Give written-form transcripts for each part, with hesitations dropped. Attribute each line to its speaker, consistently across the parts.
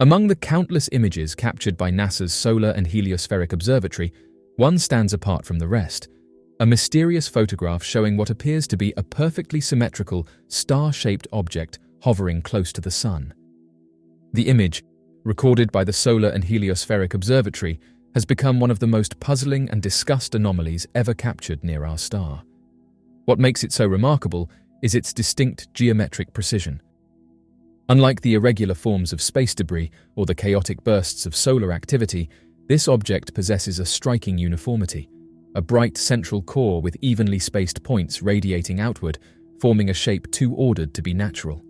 Speaker 1: Among the countless images captured by NASA's Solar and Heliospheric Observatory, one stands apart from the rest, a mysterious photograph showing what appears to be a perfectly symmetrical, star-shaped object hovering close to the Sun. The image, recorded by the Solar and Heliospheric Observatory, has become one of the most puzzling and discussed anomalies ever captured near our star. What makes it so remarkable is its distinct geometric precision. Unlike the irregular forms of space debris or the chaotic bursts of solar activity, this object possesses a striking uniformity, a bright central core with evenly spaced points radiating outward, forming a shape too ordered to be natural.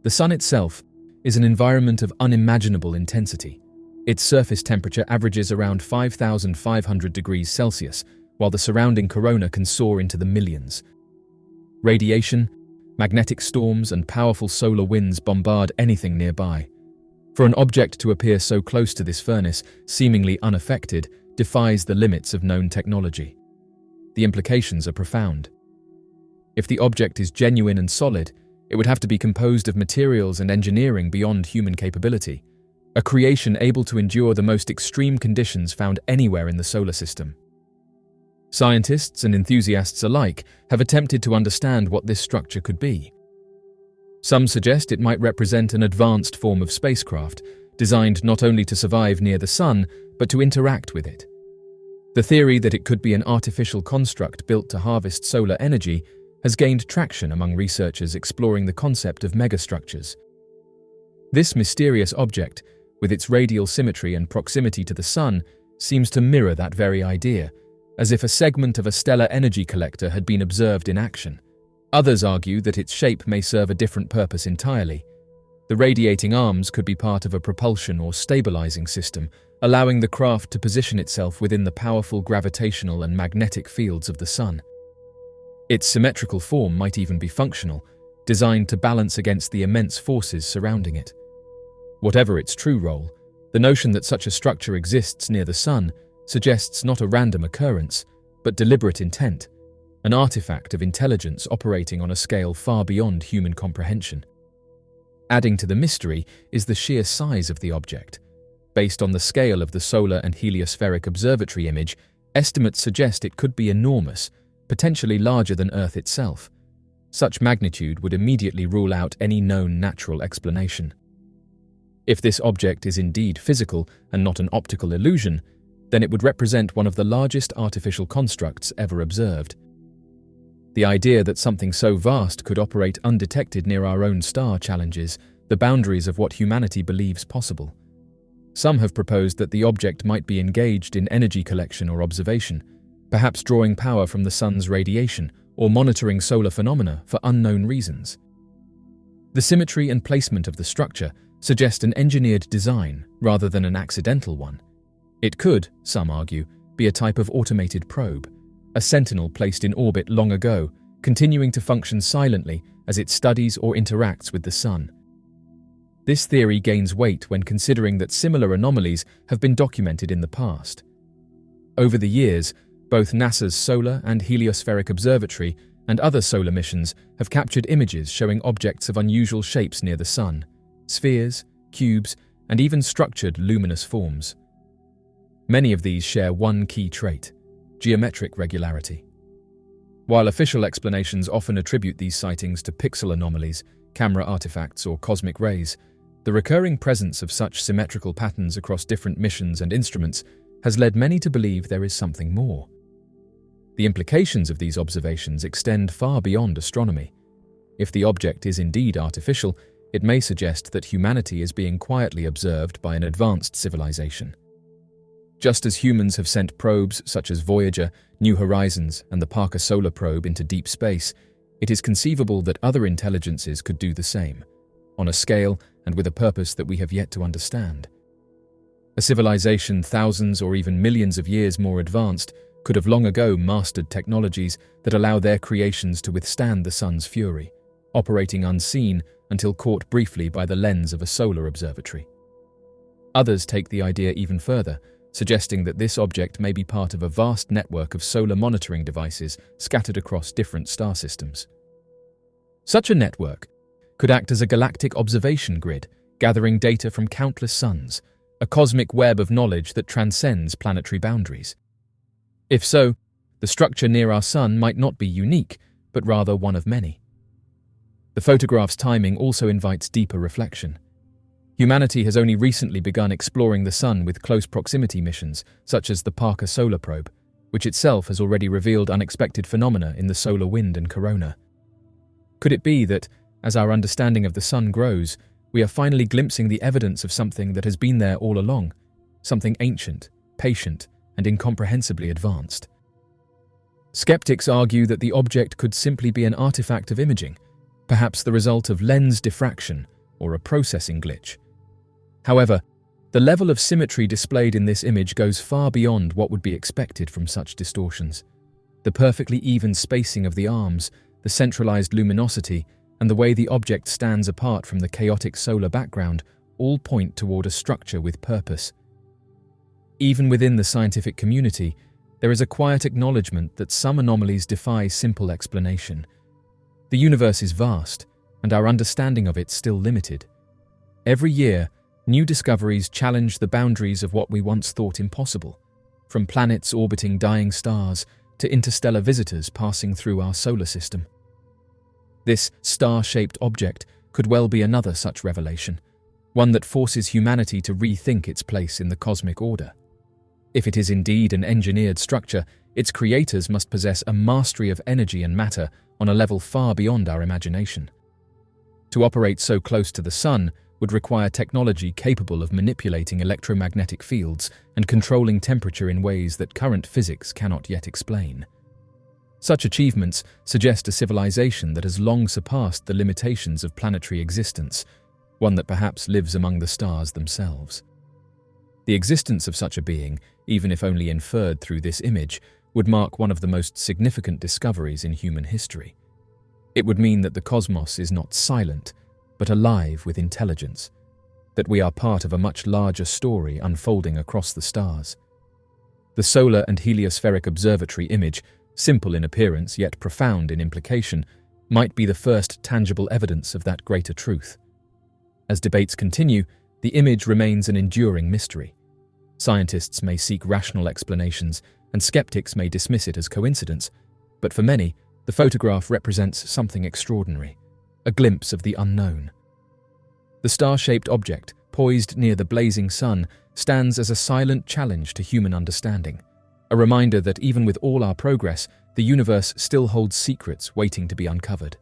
Speaker 1: The Sun itself is an environment of unimaginable intensity. Its surface temperature averages around 5,500 degrees Celsius, while the surrounding corona can soar into the millions. Radiation, magnetic storms, and powerful solar winds bombard anything nearby. For an object to appear so close to this furnace, seemingly unaffected, defies the limits of known technology. The implications are profound. If the object is genuine and solid, it would have to be composed of materials and engineering beyond human capability, a creation able to endure the most extreme conditions found anywhere in the solar system. Scientists and enthusiasts alike have attempted to understand what this structure could be. Some suggest it might represent an advanced form of spacecraft, designed not only to survive near the Sun, but to interact with it. The theory that it could be an artificial construct built to harvest solar energy has gained traction among researchers exploring the concept of megastructures. This mysterious object, with its radial symmetry and proximity to the Sun, seems to mirror that very idea, as if a segment of a stellar energy collector had been observed in action. Others argue that its shape may serve a different purpose entirely. The radiating arms could be part of a propulsion or stabilizing system, allowing the craft to position itself within the powerful gravitational and magnetic fields of the Sun. Its symmetrical form might even be functional, designed to balance against the immense forces surrounding it. Whatever its true role, the notion that such a structure exists near the Sun suggests not a random occurrence, but deliberate intent, an artifact of intelligence operating on a scale far beyond human comprehension. Adding to the mystery is the sheer size of the object. Based on the scale of the Solar and Heliospheric Observatory image, estimates suggest it could be enormous, potentially larger than Earth itself. Such magnitude would immediately rule out any known natural explanation. If this object is indeed physical and not an optical illusion, then it would represent one of the largest artificial constructs ever observed. The idea that something so vast could operate undetected near our own star challenges the boundaries of what humanity believes possible. Some have proposed that the object might be engaged in energy collection or observation, perhaps drawing power from the Sun's radiation or monitoring solar phenomena for unknown reasons. The symmetry and placement of the structure suggest an engineered design rather than an accidental one. It could, some argue, be a type of automated probe, a sentinel placed in orbit long ago, continuing to function silently as it studies or interacts with the Sun. This theory gains weight when considering that similar anomalies have been documented in the past. Over the years, both NASA's Solar and Heliospheric Observatory and other solar missions have captured images showing objects of unusual shapes near the Sun, spheres, cubes, and even structured luminous forms. Many of these share one key trait: geometric regularity. While official explanations often attribute these sightings to pixel anomalies, camera artifacts, or cosmic rays, the recurring presence of such symmetrical patterns across different missions and instruments has led many to believe there is something more. The implications of these observations extend far beyond astronomy. If the object is indeed artificial, it may suggest that humanity is being quietly observed by an advanced civilization. Just as humans have sent probes such as Voyager, New Horizons, and the Parker Solar Probe into deep space, it is conceivable that other intelligences could do the same, on a scale and with a purpose that we have yet to understand. A civilization thousands or even millions of years more advanced could have long ago mastered technologies that allow their creations to withstand the Sun's fury, operating unseen until caught briefly by the lens of a solar observatory. Others take the idea even further, suggesting that this object may be part of a vast network of solar monitoring devices scattered across different star systems. Such a network could act as a galactic observation grid, gathering data from countless suns, a cosmic web of knowledge that transcends planetary boundaries. If so, the structure near our sun might not be unique, but rather one of many. The photograph's timing also invites deeper reflection. Humanity has only recently begun exploring the sun with close proximity missions, such as the Parker Solar Probe, which itself has already revealed unexpected phenomena in the solar wind and corona. Could it be that, as our understanding of the sun grows, we are finally glimpsing the evidence of something that has been there all along, something ancient, patient, and incomprehensibly advanced? Skeptics argue that the object could simply be an artifact of imaging, perhaps the result of lens diffraction or a processing glitch. However, the level of symmetry displayed in this image goes far beyond what would be expected from such distortions. The perfectly even spacing of the arms, the centralized luminosity, and the way the object stands apart from the chaotic solar background all point toward a structure with purpose. Even within the scientific community, there is a quiet acknowledgement that some anomalies defy simple explanation. The universe is vast, and our understanding of it still limited. Every year, new discoveries challenge the boundaries of what we once thought impossible, from planets orbiting dying stars to interstellar visitors passing through our solar system. This star-shaped object could well be another such revelation, one that forces humanity to rethink its place in the cosmic order. If it is indeed an engineered structure, its creators must possess a mastery of energy and matter on a level far beyond our imagination. To operate so close to the sun would require technology capable of manipulating electromagnetic fields and controlling temperature in ways that current physics cannot yet explain. Such achievements suggest a civilization that has long surpassed the limitations of planetary existence, one that perhaps lives among the stars themselves. The existence of such a being, even if only inferred through this image, would mark one of the most significant discoveries in human history. It would mean that the cosmos is not silent, but alive with intelligence, that we are part of a much larger story unfolding across the stars. The Solar and Heliospheric Observatory image, simple in appearance yet profound in implication, might be the first tangible evidence of that greater truth. As debates continue, the image remains an enduring mystery. Scientists may seek rational explanations, and skeptics may dismiss it as coincidence, but for many, the photograph represents something extraordinary, a glimpse of the unknown. The star-shaped object, poised near the blazing sun, stands as a silent challenge to human understanding, a reminder that even with all our progress, the universe still holds secrets waiting to be uncovered.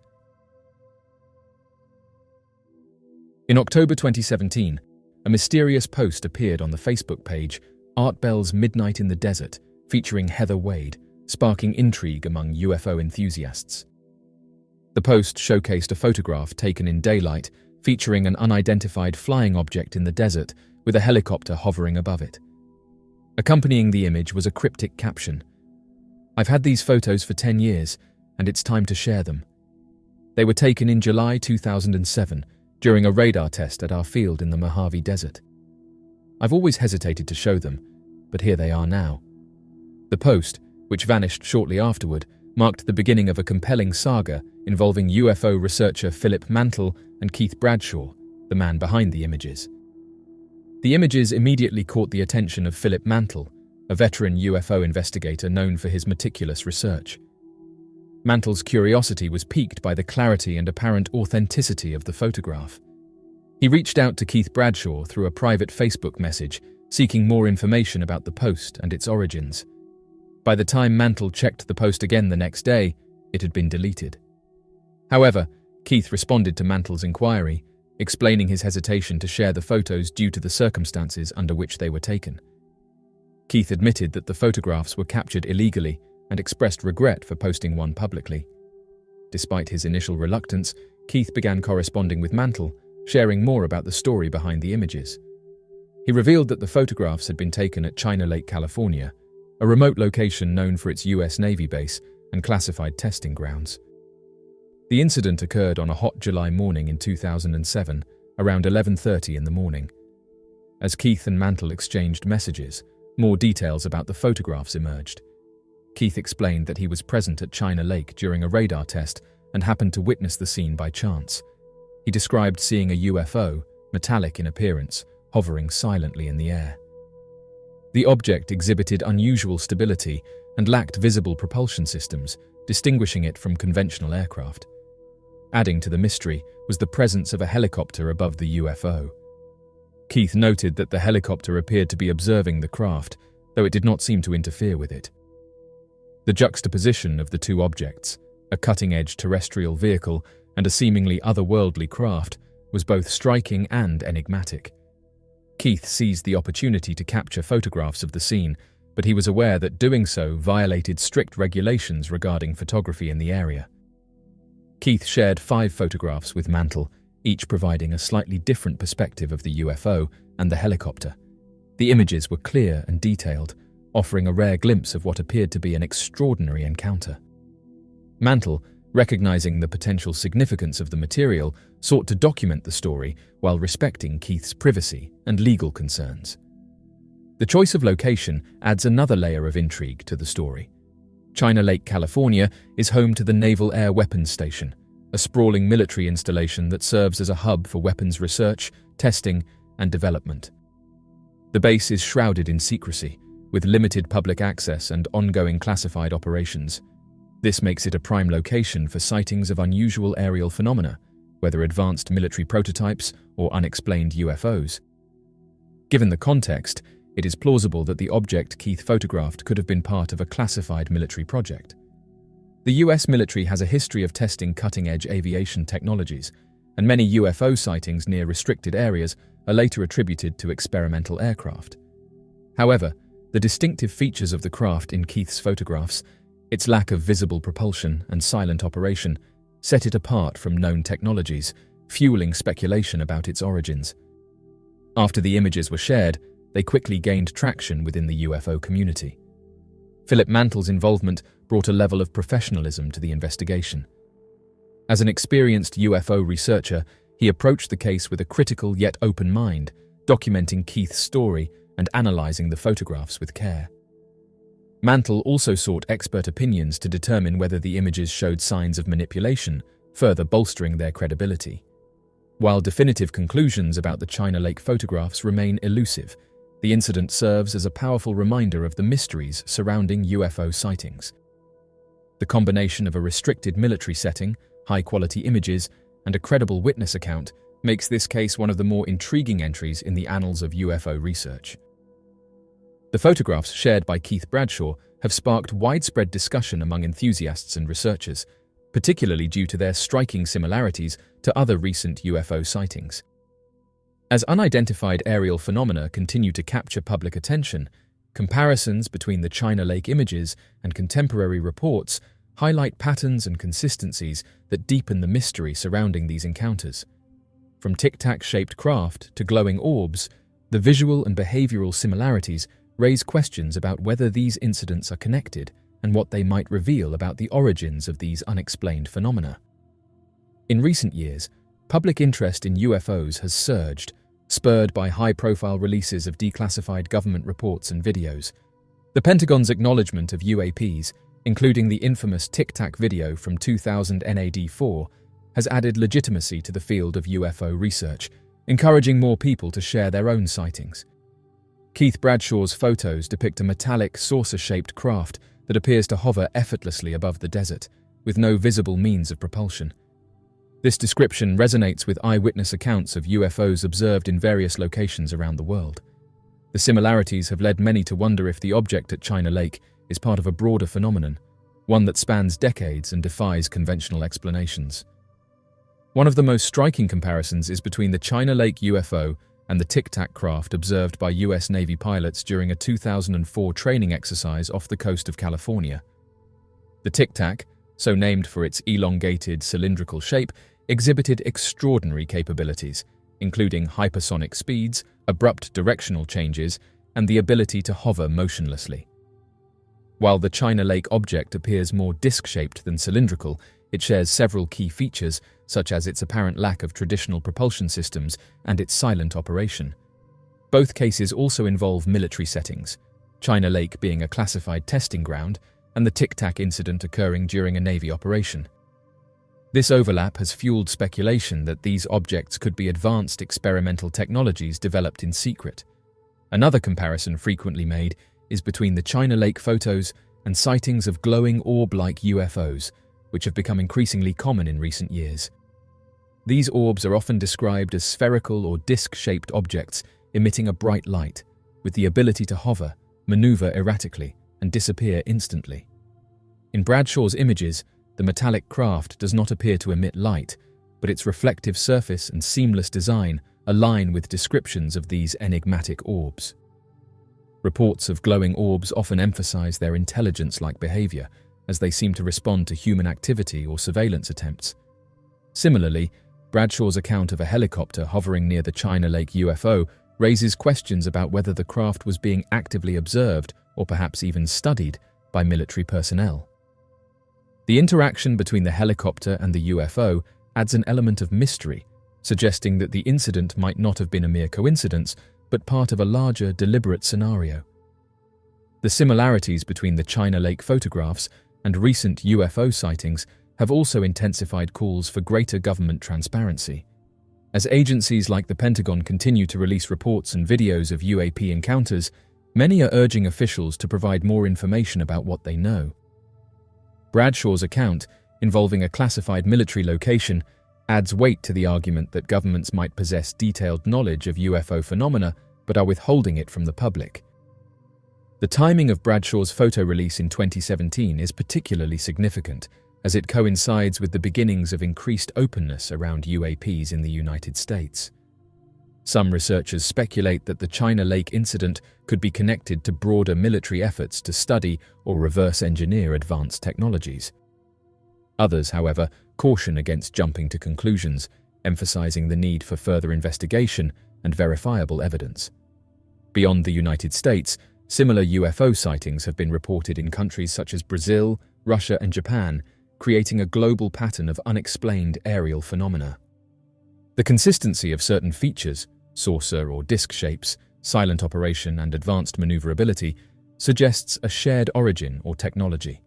Speaker 1: In October 2017, a mysterious post appeared on the Facebook page Art Bell's Midnight in the Desert, featuring Heather Wade, sparking intrigue among UFO enthusiasts. The post showcased a photograph taken in daylight featuring an unidentified flying object in the desert with a helicopter hovering above it. Accompanying the image was a cryptic caption: "I've had these photos for 10 years, and it's time to share them." They were taken in July 2007 during a radar test at our field in the Mojave Desert. I've always hesitated to show them, but here they are now. The post, which vanished shortly afterward, marked the beginning of a compelling saga involving UFO researcher Philip Mantle and Keith Bradshaw, the man behind the images. The images immediately caught the attention of Philip Mantle, a veteran UFO investigator known for his meticulous research. Mantle's curiosity was piqued by the clarity and apparent authenticity of the photograph. He reached out to Keith Bradshaw through a private Facebook message, seeking more information about the post and its origins. By the time Mantle checked the post again the next day, it had been deleted. However, Keith responded to Mantle's inquiry, explaining his hesitation to share the photos due to the circumstances under which they were taken. Keith admitted that the photographs were captured illegally and expressed regret for posting one publicly. Despite his initial reluctance, Keith began corresponding with Mantle, sharing more about the story behind the images. He revealed that the photographs had been taken at China Lake, California, a remote location known for its US Navy base and classified testing grounds. The incident occurred on a hot July morning in 2007, around 11:30 in the morning. As Keith and Mantle exchanged messages, more details about the photographs emerged. Keith explained that he was present at China Lake during a radar test and happened to witness the scene by chance. He described seeing a UFO, metallic in appearance, hovering silently in the air. The object exhibited unusual stability and lacked visible propulsion systems, distinguishing it from conventional aircraft. Adding to the mystery was the presence of a helicopter above the UFO. Keith noted that the helicopter appeared to be observing the craft, though it did not seem to interfere with it. The juxtaposition of the two objects, a cutting-edge terrestrial vehicle and a seemingly otherworldly craft, was both striking and enigmatic. Keith seized the opportunity to capture photographs of the scene, but he was aware that doing so violated strict regulations regarding photography in the area. Keith shared 5 photographs with Mantle, each providing a slightly different perspective of the UFO and the helicopter. The images were clear and detailed, offering a rare glimpse of what appeared to be an extraordinary encounter. Mantle, recognizing the potential significance of the material, sought to document the story while respecting Keith's privacy and legal concerns. The choice of location adds another layer of intrigue to the story. China Lake, California, is home to the Naval Air Weapons Station, a sprawling military installation that serves as a hub for weapons research, testing, and development. The base is shrouded in secrecy, with limited public access and ongoing classified operations. This makes it a prime location for sightings of unusual aerial phenomena, whether advanced military prototypes or unexplained UFOs. Given the context, it is plausible that the object Keith photographed could have been part of a classified military project. The US military has a history of testing cutting-edge aviation technologies, and many UFO sightings near restricted areas are later attributed to experimental aircraft. However, the distinctive features of the craft in Keith's photographs, its lack of visible propulsion and silent operation, set it apart from known technologies, fueling speculation about its origins. After the images were shared, they quickly gained traction within the UFO community. Philip Mantle's involvement brought a level of professionalism to the investigation. As an experienced UFO researcher, he approached the case with a critical yet open mind, documenting Keith's story and analyzing the photographs with care. Mantle also sought expert opinions to determine whether the images showed signs of manipulation, further bolstering their credibility. While definitive conclusions about the China Lake photographs remain elusive, the incident serves as a powerful reminder of the mysteries surrounding UFO sightings. The combination of a restricted military setting, high-quality images, and a credible witness account makes this case one of the more intriguing entries in the annals of UFO research. The photographs shared by Keith Bradshaw have sparked widespread discussion among enthusiasts and researchers, particularly due to their striking similarities to other recent UFO sightings. As unidentified aerial phenomena continue to capture public attention, comparisons between the China Lake images and contemporary reports highlight patterns and consistencies that deepen the mystery surrounding these encounters. From tic-tac-shaped craft to glowing orbs, the visual and behavioral similarities raise questions about whether these incidents are connected and what they might reveal about the origins of these unexplained phenomena. In recent years, public interest in UFOs has surged, spurred by high-profile releases of declassified government reports and videos. The Pentagon's acknowledgement of UAPs, including the infamous Tic Tac video from 2000 NAD4, has added legitimacy to the field of UFO research, encouraging more people to share their own sightings. Keith Bradshaw's photos depict a metallic, saucer-shaped craft that appears to hover effortlessly above the desert, with no visible means of propulsion. This description resonates with eyewitness accounts of UFOs observed in various locations around the world. The similarities have led many to wonder if the object at China Lake is part of a broader phenomenon, one that spans decades and defies conventional explanations. One of the most striking comparisons is between the China Lake UFO and the Tic Tac craft observed by US Navy pilots during a 2004 training exercise off the coast of California. The Tic Tac, so named for its elongated cylindrical shape, exhibited extraordinary capabilities, including hypersonic speeds, abrupt directional changes, and the ability to hover motionlessly. While the China Lake object appears more disc-shaped than cylindrical, it shares several key features, such as its apparent lack of traditional propulsion systems and its silent operation. Both cases also involve military settings, China Lake being a classified testing ground, and the Tic Tac incident occurring during a Navy operation. This overlap has fueled speculation that these objects could be advanced experimental technologies developed in secret. Another comparison frequently made is between the China Lake photos and sightings of glowing orb-like UFOs, which have become increasingly common in recent years. These orbs are often described as spherical or disc-shaped objects emitting a bright light, with the ability to hover, maneuver erratically, and disappear instantly. In Bradshaw's images, the metallic craft does not appear to emit light, but its reflective surface and seamless design align with descriptions of these enigmatic orbs. Reports of glowing orbs often emphasize their intelligence-like behavior, as they seem to respond to human activity or surveillance attempts. Similarly, Bradshaw's account of a helicopter hovering near the China Lake UFO raises questions about whether the craft was being actively observed or perhaps even studied by military personnel. The interaction between the helicopter and the UFO adds an element of mystery, suggesting that the incident might not have been a mere coincidence, but part of a larger, deliberate scenario. The similarities between the China Lake photographs and recent UFO sightings have also intensified calls for greater government transparency. As agencies like the Pentagon continue to release reports and videos of UAP encounters, many are urging officials to provide more information about what they know. Bradshaw's account, involving a classified military location, adds weight to the argument that governments might possess detailed knowledge of UFO phenomena but are withholding it from the public. The timing of Bradshaw's photo release in 2017 is particularly significant, as it coincides with the beginnings of increased openness around UAPs in the United States. Some researchers speculate that the China Lake incident could be connected to broader military efforts to study or reverse engineer advanced technologies. Others, however, caution against jumping to conclusions, emphasizing the need for further investigation and verifiable evidence. Beyond the United States, similar UFO sightings have been reported in countries such as Brazil, Russia, and Japan, creating a global pattern of unexplained aerial phenomena. The consistency of certain features, saucer or disc shapes, silent operation, and advanced maneuverability, suggests a shared origin or technology.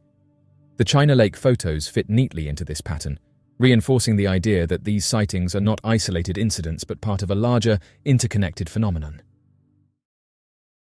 Speaker 1: The China Lake photos fit neatly into this pattern, reinforcing the idea that these sightings are not isolated incidents but part of a larger, interconnected phenomenon.